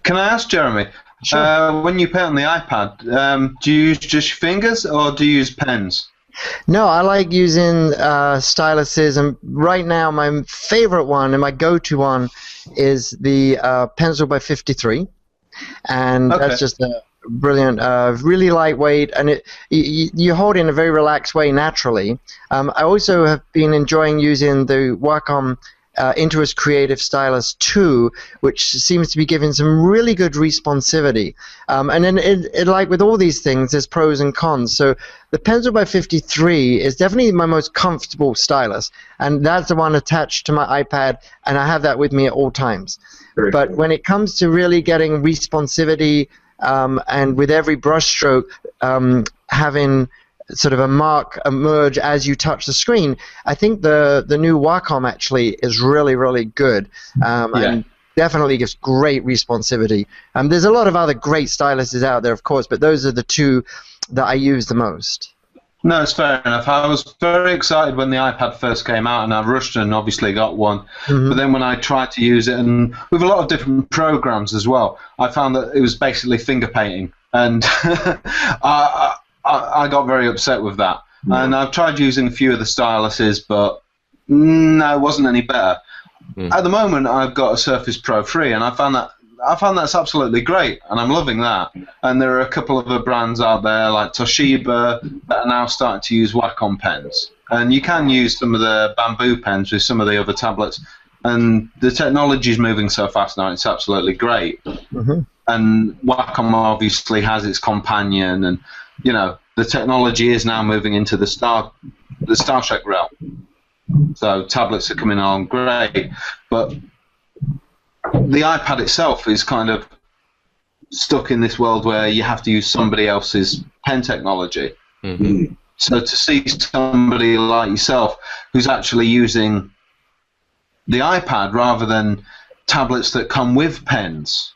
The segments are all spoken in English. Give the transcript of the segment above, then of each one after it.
Can I ask, Jeremy, Sure. when you paint on the iPad, do you use just your fingers or do you use pens? No, I like using styluses, and right now my favorite one and my go-to one is the Pencil by 53, and Okay. that's just a brilliant, really lightweight, and you hold it in a very relaxed way naturally. I also have been enjoying using the Wacom Intuos Creative Stylus 2, which seems to be giving some really good responsivity. And then, like with all these things, there's pros and cons. So the Pencil by 53 is definitely my most comfortable stylus, and that's the one attached to my iPad, and I have that with me at all times. But when it comes to really getting responsivity, and with every brushstroke having sort of a mark emerge as you touch the screen, I think the new Wacom actually is really, really good, and definitely gives great responsivity. There's a lot of other great styluses out there, of course, but those are the two that I use the most. No, it's fair enough. I was very excited when the iPad first came out, and I rushed and obviously got one. Mm-hmm. But then when I tried to use it, and with a lot of different programs as well, I found that it was basically finger painting, and I got very upset with that. And I've tried using a few of the styluses, but no, it wasn't any better. At the moment, I've got a Surface Pro 3, and I found that's absolutely great, and I'm loving that. And there are a couple of other brands out there like Toshiba that are now starting to use Wacom pens, and you can use some of the bamboo pens with some of the other tablets. And the technology is moving so fast now; it's absolutely great. Mm-hmm. And Wacom obviously has its companion, and you know the technology is now moving into the Star Trek realm. So tablets are coming on great, but the iPad itself is kind of stuck in this world where you have to use somebody else's pen technology. Mm-hmm. So to see somebody like yourself who's actually using the iPad rather than tablets that come with pens,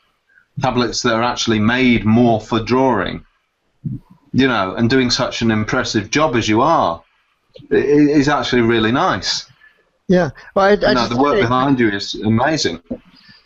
tablets that are actually made more for drawing, you know, and doing such an impressive job as you are, it is actually really nice. Yeah, well, the work behind you is amazing.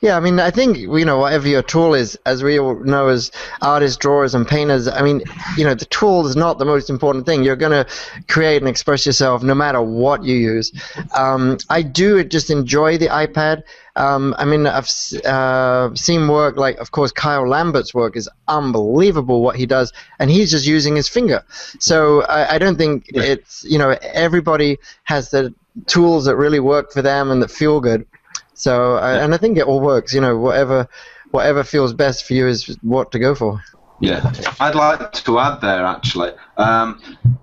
Yeah, I mean, I think, you know, whatever your tool is, as we all know as artists, drawers, and painters, I mean, you know, the tool is not the most important thing. You're going to create and express yourself no matter what you use. I do just enjoy the iPad. I mean, I've seen work like, of course, Kyle Lambert's work is unbelievable what he does, and he's just using his finger. So I don't think it's, you know, everybody has the tools that really work for them and that feel good. So, and I think it all works. You know, whatever feels best for you is what to go for. Yeah, I'd like to add there actually.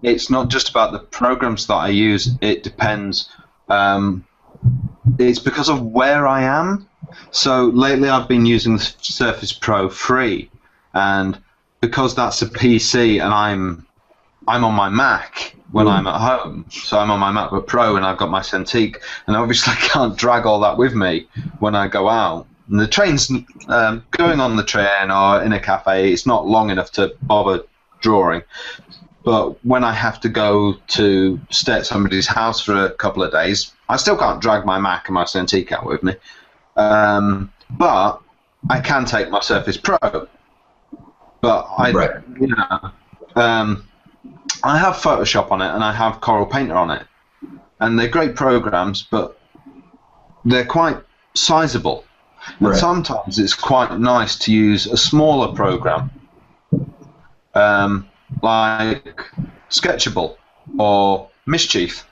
It's not just about the programs that I use. It depends. It's because of where I am. So lately, I've been using the Surface Pro 3, and because that's a PC, and I'm on my Mac when I'm at home, so I'm on my MacBook Pro and I've got my Cintiq, and obviously I can't drag all that with me when I go out. And the train's going on the train or in a cafe, it's not long enough to bother drawing. But when I have to go to stay at somebody's house for a couple of days, I still can't drag my Mac and my Cintiq out with me. But I can take my Surface Pro. But I have Photoshop on it and I have Corel Painter on it, and they're great programs, but they're quite sizable. And sometimes it's quite nice to use a smaller program, like Sketchable or Mischief,